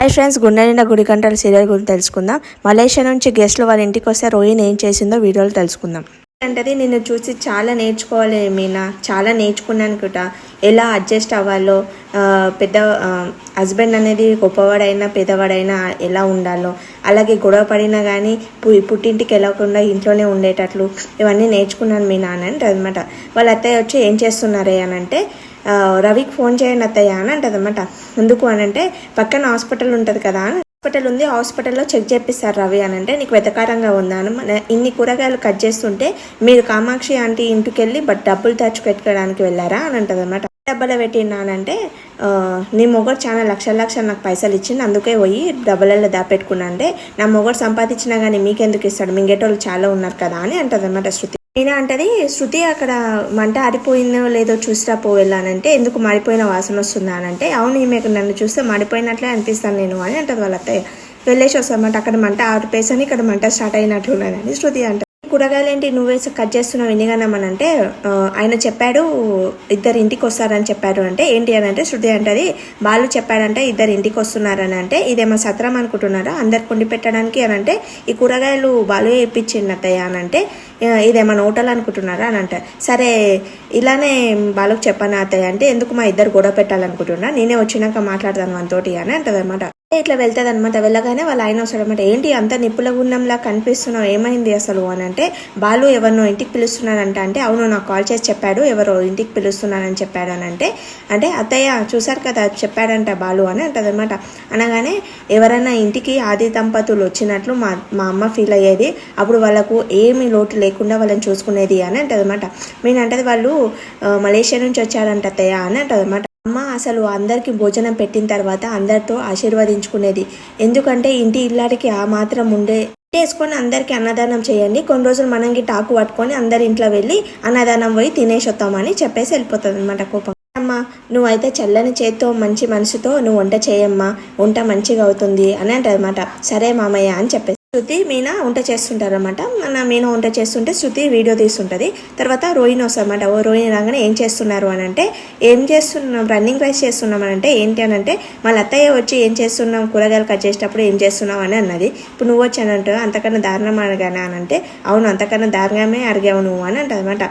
Hi friends, గుండె నిండా గుడి గంటల సీరియల్ గురించి తెలుసుకుందాం. మలేషియా నుంచి గెస్ట్లు వాళ్ళ ఇంటికి వస్తే రోహిణి ఏం చేసిందో వీడియోలో తెలుసుకుందాం. అంటే నిన్ను చూసి చాలా నేర్చుకోవాలి మీనా, చాలా నేర్చుకున్నాను కూడా ఎలా అడ్జస్ట్ అవ్వాలో, పెద్ద హస్బెండ్ అనేది గొప్పవాడైనా పేదవాడైనా ఎలా ఉండాలో, అలాగే గొడవ పడినా కానీ పుట్టింటికి వెళ్ళకుండా ఇంట్లోనే ఉండేటట్లు ఇవన్నీ నేర్చుకున్నాను మీనా అని అంటదన్నమాట. వాళ్ళ అత్తయ్య వచ్చి ఏం చేస్తున్నారే అని అంటే, రవికి ఫోన్ చేయండి అత్తయ్య అని అంటదన్నమాట. ఎందుకు అని అంటే పక్కన హాస్పిటల్ ఉంటుంది కదా, హాస్పిటల్ ఉంది, హాస్పిటల్లో చెక్ చేపిస్తారు రవి అని అంటే, నీకు వెతకారంగా ఉందా అని, ఇన్ని కూరగాయలు కట్ చేస్తుంటే మీరు కామాక్షి ఆంటీ ఇంటికి వెళ్ళి డబ్బులు తెచ్చుకెట్టుకోవడానికి వెళ్ళారా అని అంటది అనమాట. డబ్బులు పెట్టినానంటే, నీ మొగడు చాలా లక్షలు నాకు పైసలు ఇచ్చింది, అందుకే పోయి డబ్బులలో దాపెట్టుకున్నా అంటే, నా మొగడు సంపాదించినా కానీ మీకెందుకు ఇస్తాడు, మింగేటోళ్ళు చాలా ఉన్నారు కదా అని అంటది అనమాట శృతి. నేనే అంటది, శృతి అక్కడ మంట ఆరిపోయిందో లేదో చూసిరా వెళ్ళానంటే, ఎందుకు మాడిపోయిన వాసన వస్తుందా అని అంటే, అవును ఈమెకు నన్ను చూస్తే మాడిపోయినట్లే అనిపిస్తాను నేను అని అంటది వాళ్ళ అత్తయ్య. వెళ్ళేసి వస్తామంట, అక్కడ మంట ఆరిపోయేసని ఇక్కడ మంట స్టార్ట్ అయినట్లున్నదని శృతి అంట. కూరగాయలు ఏంటి నువ్వే కట్ చేస్తున్నావు ఎన్నిగానమని అంటే, ఆయన చెప్పాడు ఇద్దరు ఇంటికి వస్తారని చెప్పాడు అంటే, ఏంటి అని అంటే శృతి అంటది, బాలు చెప్పాడంటే ఇద్దరు ఇంటికి వస్తున్నారని అంటే, ఇదేమో సత్రం అనుకుంటున్నారా అందరికి కొండి పెట్టడానికి అని అంటే, ఈ కూరగాయలు బాలు ఇప్పించింది అత్తయ్య అని అంటే, ఇదేమన్నా హోటల్ అనుకుంటున్నారా అని అంటే, సరే ఇలానే బాలుకు చెప్పాను అత్తయ్య అంటే, ఎందుకు మా ఇద్దరు గొడవ పెట్టాలనుకుంటున్నా, నేనే వచ్చినాక మాట్లాడతాను మనతోటి అని అంటది అనమాట. ఇట్లా వెళ్తుంది అనమాట. వెళ్ళగానే వాళ్ళ ఆయన వస్తాడనమాట. ఏంటి అంత నిప్పుల గుండంలా కనిపిస్తున్నావు, ఏమైంది అసలు అని అంటే, బాలు ఎవరినో ఇంటికి పిలుస్తున్నానంట అంటే, అవును నాకు కాల్ చేసి చెప్పాడు ఎవరో ఇంటికి పిలుస్తున్నానని చెప్పాడు అని అంటే, అత్తయ్య చూసారు కదా చెప్పాడంట బాలు అని అంటది అనమాట. అనగానే ఎవరైనా ఇంటికి ఆది దంపతులు వచ్చినట్లు మా అమ్మ ఫీల్ అయ్యేది, అప్పుడు వాళ్ళకు ఏమి లోటు లేకుండా వాళ్ళని చూసుకునేది అని అంటది అనమాట. నేనంటది వాళ్ళు మలేషియా నుంచి వచ్చారంట అత్తయ్య అని అంటది అనమాట. అమ్మ అసలు అందరికీ భోజనం పెట్టిన తర్వాత అందరితో ఆశీర్వదించుకునేది, ఎందుకంటే ఇంటి ఇల్లాడికి ఆ మాత్రం ఉండే వేసుకొని అందరికీ అన్నదానం చేయండి, కొన్ని రోజులు మనంకి టాకు పట్టుకొని అందరి ఇంట్లో వెళ్ళి అన్నదానం పోయి తినేసి వస్తామని చెప్పేసి వెళ్ళిపోతుంది అనమాట కోపం. అమ్మ నువ్వైతే చల్లని చేత్తో మంచి మనసుతో నువ్వు వంట చేయమ్మా, వంట మంచిగా అవుతుంది అని అంటది అనమాట. సరే మామయ్య అని చెప్పేసి శృతి మీనా వంట చేస్తుంటారనమాట. మీనా వంట చేస్తుంటే శృతి వీడియో తీస్తుంటుంది. తర్వాత రోహిణి వస్తారన్నమాట. రోహిణి రాగానే ఏం చేస్తున్నారు అని అంటే, ఏం చేస్తున్నాం రన్నింగ్ రైస్ చేస్తున్నాం అని అంటే, ఏంటి అని అంటే, మళ్ళీ అత్తయ్య వచ్చి ఏం చేస్తున్నాం కూరగాయలు కట్ చేసేటప్పుడు ఏం చేస్తున్నావు అని అన్నది. ఇప్పుడు నువ్వు వచ్చానంటే అంతకన్నా దారుణం అడిగానా అని అంటే, అవును అంతకన్నా దారుణమే అడిగావు నువ్వు అని అంటది అనమాట.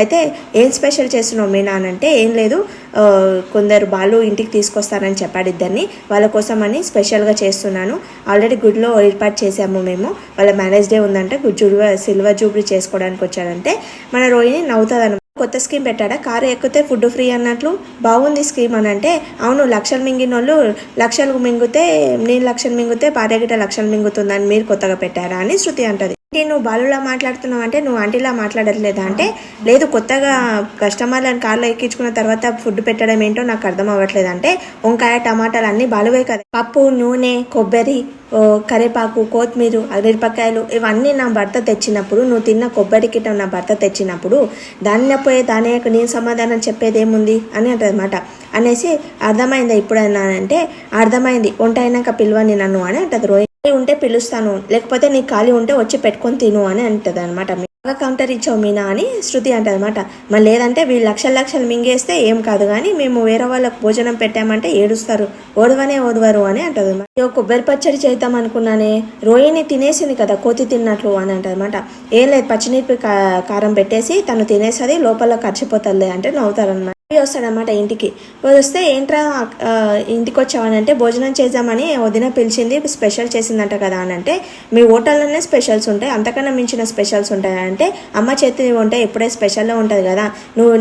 అయితే ఏం స్పెషల్ చేస్తున్నావు మీనా అని అంటే, ఏం లేదు కొందరు బాలు ఇంటికి తీసుకొస్తానని చెప్పాడు ఇద్దరిని, వాళ్ళ కోసం అని స్పెషల్గా చేస్తున్నాను, ఆల్రెడీ గుడిలో ఏర్పాటు చేసాము మేము, వాళ్ళ మ్యారేజ్ డే ఉందంటే సిల్వర్ జూబ్లీ చేసుకోవడానికి వచ్చాడంటే, మన రోహిణి నవ్వుతుంది అనమాట. కొత్త స్కీమ్ పెట్టాడా, కారు ఎక్కితే ఫుడ్ ఫ్రీ అన్నట్లు, బాగుంది స్కీమ్ అని అంటే, అవును లక్షలు మింగిన వాళ్ళు లక్షలు మింగితే, నేను లక్షలు మింగితే భార్య గిట్ట లక్షలు మింగుతుందని మీరు కొత్తగా పెట్టారా అని శృతి అంటది. నువ్వు బాలులా మాట్లాడుతున్నావు అంటే, నువ్వు ఆంటీలా మాట్లాడట్లేదా అంటే, లేదు కొత్తగా కస్టమర్లను కార్లో ఎక్కించుకున్న తర్వాత ఫుడ్ పెట్టడం ఏంటో నాకు అర్థం అవ్వట్లేదు అంటే, వంకాయ టమాటాలు అన్నీ బాలువే కదా, పప్పు నూనె కొబ్బరి కరివేపాకు కొత్తిమీర మిరపకాయలు ఇవన్నీ నా భర్త తెచ్చినప్పుడు, నువ్వు తిన్న కొబ్బరి కిట నా భర్త తెచ్చినప్పుడు దాన్ని పోయే దాని నేను సమాధానం చెప్పేది ఏముంది అని అంటదన్నమాట. అనేసి అర్థమైందా ఇప్పుడైనా అంటే, అర్థమైంది వంట అయినాక పిలువని నన్ను అని అంటది. రోహిణి ఉంటే పిలుస్తాను, లేకపోతే నీకు ఖాళీ ఉంటే వచ్చి పెట్టుకొని తిను అని అంటది అనమాట. బాగా కౌంటర్ ఇచ్చావు మీనా అని శృతి అంటది అనమాట. మరి లేదంటే వీళ్ళు లక్షలు మింగేస్తే ఏం కాదు, కానీ మేము వేరే వాళ్ళకు భోజనం పెట్టామంటే ఏడుస్తారు, ఓడవరు అని అంటది అనమాట. కొబ్బరి పచ్చడి చేద్దాం అనుకున్నానే, రోహిణి తినేసింది కదా కోతి తిన్నట్లు అని అంటది అనమాట. ఏం లేదు పచ్చిమిరపి కారం పెట్టేసి తను తినేసరి లోపల ఖర్చిపోతుంది అంటే నవ్వుతారనమాట. వస్తాడనమాట ఇంటికి. వస్తే ఏంట్రా ఇంటికి వచ్చావని అంటే, భోజనం చేద్దామని వదిన పిలిచింది, స్పెషల్ చేసిందంట కదా అని అంటే, మీ హోటల్లోనే స్పెషల్స్ ఉంటాయి, అంతకన్నా మించిన స్పెషల్స్ ఉంటాయంటే, అమ్మ చేతి వంట ఎప్పుడే స్పెషల్లో ఉంటుంది కదా,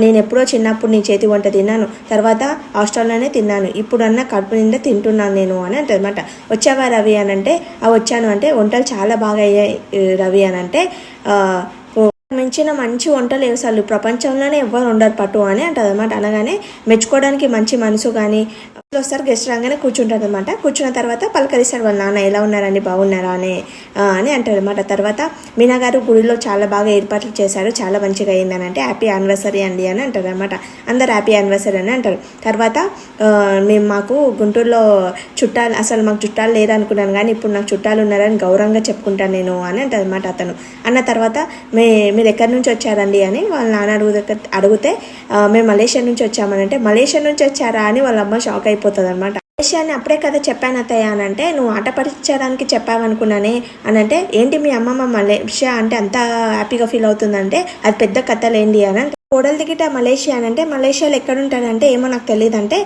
నేను ఎప్పుడో చిన్నప్పుడు నీ చేతి వంట తిన్నాను, తర్వాత హాస్టల్లోనే తిన్నాను, ఇప్పుడన్నా కడుపు నిండా తింటున్నాను నేను అని అంటే అనమాట. వచ్చావా రవి అని అంటే, వచ్చాను అంటే, వంటలు చాలా బాగా అయ్యాయి రవి అని అంటే, మించిన మంచి వంటలు అసలు ప్రపంచంలోనే ఎవ్వరు ఉండరు పట్టు అని అంటది అనమాట. అనగానే మెచ్చుకోవడానికి మంచి మనసు కానీ వస్తారు, గెస్ట్ రాగానే కూర్చుంటారు అనమాట. కూర్చున్న తర్వాత పలకరిస్తాడు వాళ్ళ నాన్న, ఎలా ఉన్నారండి బాగున్నారా అని అంటాడు అనమాట. తర్వాత మీనా గారు గుడిలో చాలా బాగా ఏర్పాట్లు చేశారు, చాలా మంచిగా అయిందని అంటే, హ్యాపీ యానివర్సరీ అండి అని అంటారు అనమాట. అందరు హ్యాపీ యానివర్సరీ అని అంటారు. తర్వాత మాకు గుంటూరులో చుట్టాలు, అసలు మాకు చుట్టాలు లేరు అనుకున్నాను కానీ ఇప్పుడు నాకు చుట్టాలు ఉన్నారని గౌరవంగా చెప్పుకుంటాను నేను అని అంటారు అనమాట అతను. అన్న తర్వాత మీరు ఎక్కడి నుంచి వచ్చారండి అని వాళ్ళ నాన్న అడిగితే, మేము మలేషియా నుంచి వచ్చామని అంటే, మలేషియా నుంచి వచ్చారా అని వాళ్ళ అమ్మ షాక్ అయిపోతుంది అనమాట. విషయాన్ని అప్పుడే కదా చెప్పాను అత్తయ్య అని అంటే, నువ్వు ఆట పట్టించడానికి చెప్పావనుకున్నానే అని అంటే, ఏంటి మీ అమ్మమ్మ మలేషియా అంటే అంత హ్యాపీగా ఫీల్ అవుతుందంటే అది పెద్ద కథలేంటి అని అంటే, కోడలు దిగిట మలేషియా అని అంటే మలేషియాలో ఎక్కడుంటాడంటే ఏమో నాకు తెలియదు అంటే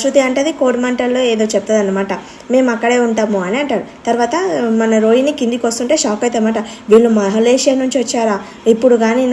శృతి అంటది కోడిమంటల్లో ఏదో చెప్తుంది అనమాట, మేము అక్కడే ఉంటాము అని అంటాడు. తర్వాత మన రోహిణి కిందికి వస్తుంటే షాక్ అవుతామట, వీళ్ళు మలేషియా నుంచి వచ్చారా, ఇప్పుడు కానీ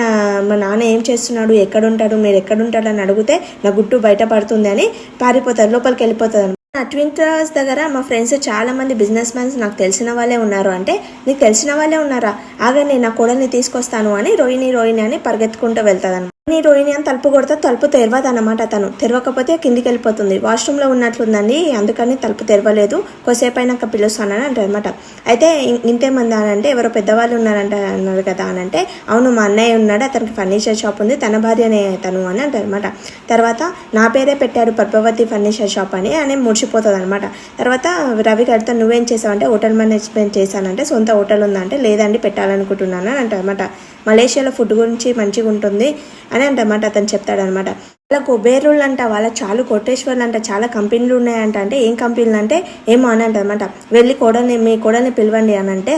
మా నాన్న ఏం చేస్తున్నాడు, ఎక్కడుంటాడు, మీరు ఎక్కడుంటాడు అని అడిగితే నా గుట్టు బయటపడుతుంది అని పారిపోతారు, లోపలికి వెళ్ళిపోతుంది. నా ట్విన్ టవర్స్ దగ్గర మా ఫ్రెండ్స్ చాలా మంది బిజినెస్ మ్యాన్స్ నాకు తెలిసిన వాళ్ళే ఉన్నారు అంటే, నీకు తెలిసిన వాళ్ళే ఉన్నారా, ఆగండి నా కోడల్ని తీసుకొస్తాను అని రోహిణి అని పరిగెత్తుకుంటూ వెళ్తాను. రోహిణి అని తలుపు కొడతా, తలుపు తెరవదు అనమాట. తను తెరవకపోతే కిందికి వెళ్ళిపోతుంది, వాష్రూమ్లో ఉన్నట్లుందండి అందుకని తలుపు తెరవలేదు, కొద్దిసేపు అయినాక పిలుస్తానని అంటారు అనమాట. అయితే ఇంతేమంది అని అంటే, ఎవరో పెద్దవాళ్ళు ఉన్నారంట అన్నారు కదా అని అంటే, అవును మా అన్నయ్య ఉన్నాడు, అతనికి ఫర్నిచర్ షాప్ ఉంది, తన భార్యనే తను అని అంటారు అనమాట. తర్వాత నా పేరే పెట్టాడు పద్మావతి ఫర్నిచర్ షాప్ అని ముడిచిపోతుంది అనమాట. తర్వాత రవి గారితో నువ్వేం చేసావంటే హోటల్ మేనేజ్మెంట్ చేశానంటే, సొంత హోటల్ ఉందంటే లేదండి పెట్టాలనుకుంటున్నాను అని అంటారు అనమాట. మలేషియాలో ఫుడ్ గురించి మంచిగా ఉంటుంది అని అంటమాట అతను చెప్తాడనమాట. వాళ్ళ కుబేరులు అంట, వాళ్ళ చాలా కోటేశ్వర్లు అంట, చాలా కంపెనీలు ఉన్నాయంట. అంటే ఏం కంపెనీలు అంటే ఏమో అని అంటనమాట. వెళ్ళి మీ కోడల్ని పిలవండి అని అంటే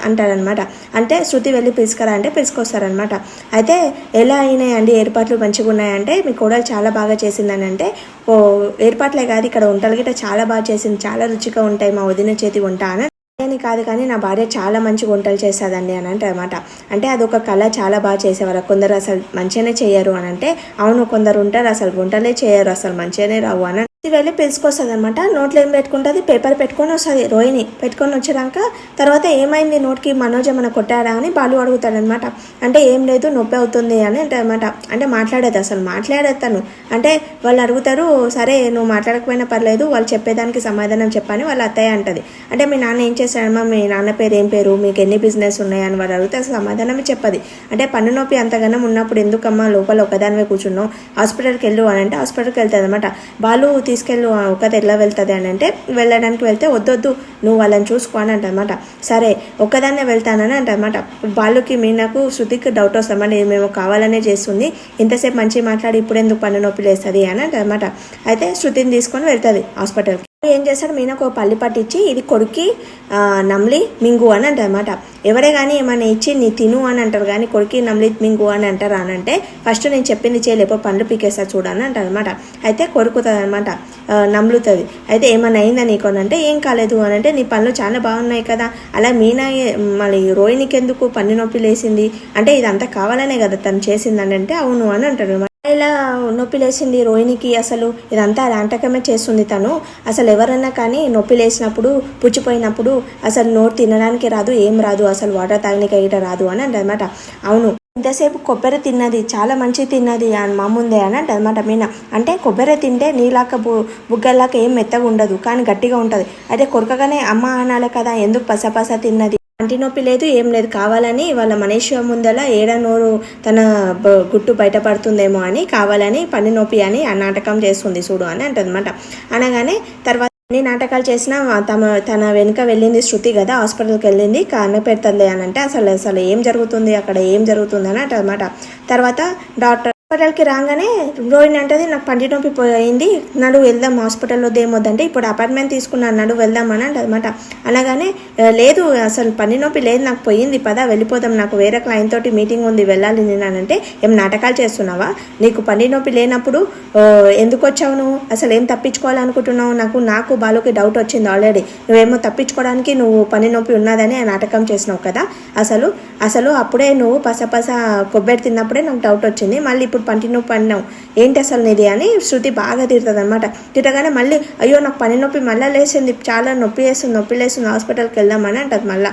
అంటాడనమాట. అంటే శృతి వెళ్ళి పిలుచుకరా అంటే పిలుచుకొస్తారనమాట. అయితే ఎలా అయినాయండి ఏర్పాట్లు మంచిగా ఉన్నాయంటే, మీ కోడలు చాలా బాగా చేసిందని అంటే, ఓ ఏర్పాట్లే కాదు ఇక్కడ వంటలు గిట్ట చాలా బాగా చేసింది, చాలా రుచిగా ఉంటాయి మా వదిన చేతి వంట అని కాదు కానీ నా భార్య చాలా మంచి వంటలు చేస్తుందండి అని అంటే అనమాట. అంటే అదొక కళ, చాలా బాగా చేసేవారు. కొందరు అసలు మంచిగానే చేయరు అని అంటే, అవును కొందరు ఉంటారు అసలు వంటలే చేయరు, అసలు మంచిగానే రావు అని వెళ్ళి పిలుచుకొస్తుంది అనమాట. నోట్లో ఏం పెట్టుకుంటుంది, పేపర్ పెట్టుకొని వస్తుంది రోహిణి. పెట్టుకొని వచ్చాక తర్వాత ఏమైంది నోట్కి, మనోజ్ ఏమైనా కొట్టాడా అని బాలు అడుగుతాడనమాట. అంటే ఏం లేదు నొప్పి అవుతుంది అని అంటే అనమాట. అంటే మాట్లాడేది అసలు మాట్లాడేది తను. అంటే వాళ్ళు అడుగుతారు, సరే నువ్వు మాట్లాడకపోయినా పర్లేదు, వాళ్ళు చెప్పేదానికి సమాధానం చెప్పని వాళ్ళ అత్తయ్య అంటది. అంటే మీ నాన్న ఏం చేస్తాడమ్మా, మీ నాన్న పేరు ఏం పేరు, మీకు ఎన్ని బిజినెస్ ఉన్నాయని వాళ్ళు అడిగితే అసలు సమాధానమే చెప్పది. అంటే పన్ను నొప్పి అంతగానం ఉన్నప్పుడు ఎందుకమ్మా లోపల ఒకదానివే కూర్చున్నావు, హాస్పిటల్కి వెళ్ళు అని అంటే హాస్పిటల్కి వెళ్తుంది అనమాట. బాలు తీసుకెళ్ళు ఒకది ఎలా వెళ్తుంది అని అంటే, వెళ్ళడానికి వెళ్తే వద్దొద్దు నువ్వు వాళ్ళని చూసుకో అని అంటనమాట. సరే ఒక్కదాన్నే వెళ్తానని అంటనమాట. బాలుకి మీనాకు శృతికి డౌట్ వస్తామంటే మేము కావాలనే చేస్తుంది, ఇంతసేపు మంచి మాట్లాడి ఇప్పుడు ఎందుకు పన్ను నొప్పి లేస్తుంది అని అంటనమాట. అయితే శృతిని తీసుకొని వెళ్తుంది హాస్పిటల్కి. ఏం చేస్తాడు, మీనకు పల్లి పట్టించి ఇది కొడుక్కి నమ్లి మింగు అని అంటారనమాట. ఎవరే కానీ ఏమైనా ఇచ్చి నీ తిను అని అంటారు కానీ కొడుక్కి నమ్లి మింగు అని అంటారు అని అంటే, ఫస్ట్ నేను చెప్పింది చేయలేపో పండ్లు పీకేస్తా చూడని అంటారనమాట. అయితే కొరుకుతుంది అనమాట, నమ్లుతుంది. అయితే ఏమైనా అయిందా నీకు అని అంటే, ఏం కాలేదు అని అంటే, నీ పనులు చాలా బాగున్నాయి కదా, అలా మీనా మళ్ళీ రోహిణికి ఎందుకు పన్ను నొప్పి లేసింది అంటే, ఇదంతా కావాలనే కదా తను చేసిందని అంటే, అవును అని అంటారు. ఇలా నొప్పి లేసింది రోహిణికి, అసలు ఇదంతా రాంటకమే చేస్తుంది తను, అసలు ఎవరన్నా కానీ నొప్పి లేసినప్పుడు పుచ్చిపోయినప్పుడు అసలు నోరు తినడానికి రాదు, ఏం రాదు, అసలు వాటర్ తాగడానికి అయ్యట రాదు అని అంటనమాట. అవును ఇంతసేపు కొబ్బరి తిన్నది, చాలా మంచి తిన్నది అని మా ముందే అని అంటనమాట మీనా. అంటే కొబ్బరి తింటే నీలాక బుగ్గలాక ఏం మెత్తగా ఉండదు కానీ గట్టిగా ఉంటుంది. అయితే కొరకగానే అమ్మ అనాలి కదా, ఎందుకు పసపస తిన్నది, కంటి నొప్పి లేదు ఏం లేదు, కావాలని వాళ్ళ మనిషి ముందల ఏడ నోరు తన గుట్టు బయటపడుతుందేమో అని కావాలని పన్ను నొప్పి అని ఆ నాటకం చేస్తుంది చూడు అని అంటదన్నమాట. అనగానే తర్వాత ఎన్ని నాటకాలు చేసినా తన వెనుక వెళ్ళింది శృతి కదా, హాస్పిటల్కి వెళ్ళింది కనిపెడుతుంది అని అంటే, అసలు ఏం జరుగుతుంది అక్కడ, ఏం జరుగుతుంది అని అంటదన్నమాట. తర్వాత డాక్టర్ హాస్పిటల్కి రాగానే రోహిణి అంటది, నాకు పంటి నొప్పి పోయింది, నడు వెళ్దాం హాస్పిటల్లో దేమొద్దంటే, ఇప్పుడు అపార్ట్మెంట్ తీసుకున్నాను నడు వెళ్దాం అని అంటదన్నమాట. అనగానే లేదు అసలు పని నొప్పి లేదు నాకు పోయింది, పద వెళ్ళిపోదాం, నాకు వేరే క్లయింట్ తోటి మీటింగ్ ఉంది వెళ్ళాలి నేనంటే, ఏం నాటకాలు చేస్తున్నావా, నీకు పని నొప్పి లేనప్పుడు ఎందుకు వచ్చావు నువ్వు, అసలు ఏం తప్పించుకోవాలనుకుంటున్నావు, నాకు బాలుకి డౌట్ వచ్చింది ఆల్రెడీ, నువ్వేమో తప్పించుకోవడానికి నువ్వు పని నొప్పి ఉన్నదని ఆ నాటకం చేసినావు కదా, అసలు అప్పుడే నువ్వు పసపస కొబ్బరి తిన్నప్పుడే నాకు డౌట్ వచ్చింది, మళ్ళీ ఇప్పుడు పంటి నొప్పి అన్నావు ఏంటి అసలు నీది అని శృతి బాగా తిడుతుంది అనమాట. తిట్టగానే మళ్ళీ అయ్యో నాకు పని నొప్పి మళ్ళీ లేచింది, చాలా నొప్పి లేస్తుంది హాస్పిటల్కి వెళ్దామని అంటది. మళ్ళీ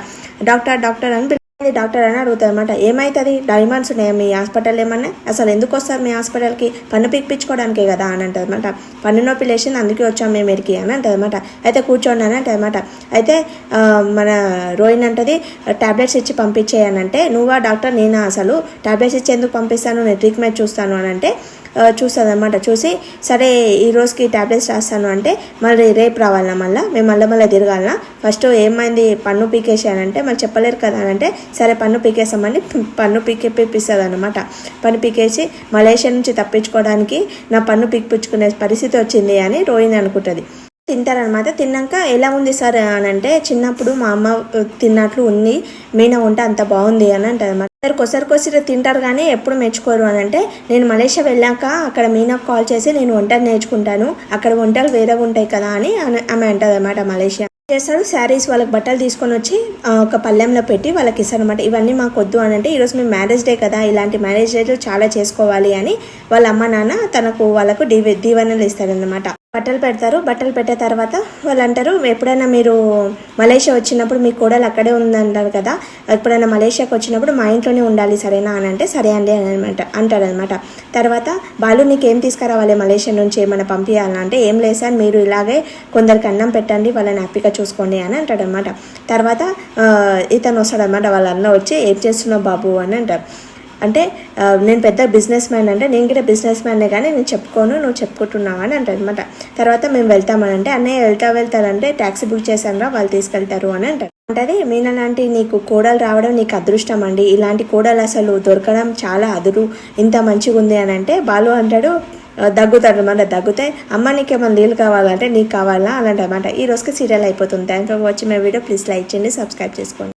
డాక్టర్ అని డాక్టర్ అని అడుగుతుంది అనమాట. ఏమవుతుంది, డైమండ్స్ ఉన్నాయా మీ హాస్పిటల్ ఏమన్నా, అసలు ఎందుకు వస్తారు మీ హాస్పిటల్కి, పన్ను పిక్కించుకోవడానికే కదా అని అంటుంది అనమాట. పన్ను నొప్పి లేచింది అందుకే వచ్చాం మేము ఎరికి అని అంటుంది అనమాట. అయితే కూర్చోండి అని అంటుంది అనమాట. అయితే మన రోహిణి అంటది టాబ్లెట్స్ ఇచ్చి పంపించేయనంటే, నువ్వా డాక్టర్ నేనా, అసలు టాబ్లెట్స్ ఇచ్చి ఎందుకు పంపిస్తాను, నేను ట్రీట్మెంట్ చూస్తాను అని అంటే చూస్తుంది అనమాట. చూసి సరే ఈ రోజుకి ట్యాబ్లెట్స్ రాస్తాను అంటే, మళ్ళీ రేపు రావాలన్నా మేము మళ్ళీ తిరగాలన్నా, ఫస్ట్ ఏమైంది పన్ను పీకేసానంటే మళ్ళీ చెప్పలేరు కదా అని అంటే, సరే పన్ను పీకేసామని పన్ను పీకేపిస్తుంది అనమాట. పన్ను పీకేసి మలేషియా నుంచి తప్పించుకోవడానికి నా పన్ను పీకిపుచ్చుకునే పరిస్థితి వచ్చింది అని రోహిణి అనుకుంటుంది. తింటారనమాట. తిన్నాక ఎలా ఉంది సార్ అని అంటే, చిన్నప్పుడు మా అమ్మ తిన్నట్లు ఉంది, మీనా వంట అంత బాగుంది అని అంటారు అనమాట. కొసరు తింటారు కానీ ఎప్పుడు మెచ్చుకోరు అని అంటే, నేను మలేషియా వెళ్ళాక అక్కడ మీనాకు కాల్ చేసి నేను వంటలు నేర్చుకుంటాను, అక్కడ వంటలు వేరేగా ఉంటాయి కదా అని ఆమె అంటుంది అనమాట. మలేషియా చేస్తాడు, శారీస్ వాళ్ళకి బట్టలు తీసుకొని వచ్చి ఒక పళ్ళెంలో పెట్టి వాళ్ళకి ఇస్తారు అనమాట. ఇవన్నీ మాకు వద్దు అని అంటే, ఈరోజు మేము మ్యారేజ్ డే కదా, ఇలాంటి మ్యారేజ్ డేలు చాలా చేసుకోవాలి అని వాళ్ళ అమ్మ నాన్న వాళ్ళకు దీవెనలు ఇస్తారనమాట. బట్టలు పెడతారు. బట్టలు పెట్టే తర్వాత వాళ్ళు అంటారు, ఎప్పుడైనా మీరు మలేషియా వచ్చినప్పుడు మీ కోడలు అక్కడే ఉందంటారు కదా, ఎప్పుడైనా మలేషియాకి వచ్చినప్పుడు మా ఇంట్లోనే ఉండాలి సరేనా అని అంటే, సరే అండి అని అంటారనమాట. తర్వాత బాలు నీకేం తీసుకురావాలి మలేషియా నుంచి, ఏమైనా పంపించాలని అంటే, ఏం లేదు సార్, మీరు ఇలాగే కొందరికి అన్నం పెట్టండి, వాళ్ళని హ్యాపీగా చూసుకోండి అని అంటాడనమాట. తర్వాత ఇతను వస్తాడనమాట, వాళ్ళ అన్న వచ్చి ఏం చేస్తున్నావు బాబు అని అంటారు. అంటే నేను పెద్ద బిజినెస్ మ్యాన్ అంటే, నేను కూడా బిజినెస్ మ్యాన్నే కానీ నేను చెప్పుకోను, నువ్వు చెప్పుకుంటున్నావు అని అంటారు అనమాట. తర్వాత మేము వెళ్తామని అంటే, అన్నయ్య వెళ్తారంటే ట్యాక్సీ బుక్ చేశాను, వాళ్ళు తీసుకెళ్తారు అని అంటారు. అంటే మీనా లాంటి నీకు కోడలు రావడం నీకు అదృష్టం అండి, ఇలాంటి కోడలు అసలు దొరకడం చాలా అదురు, ఇంత మంచిగా ఉంది అని అంటే, బాలు అంటాడు, దగ్గుతాడు అనమాట. దగ్గుతే అమ్మ నీకేమైనా నీళ్ళు కావాలంటే నీకు కావాలా అని అంటారన్నమాట. ఈ రోజుకి సీరియల్ అయిపోతుంది. Thank for watching my video. Please like చేయండి, సబ్స్క్రైబ్ చేసుకోండి.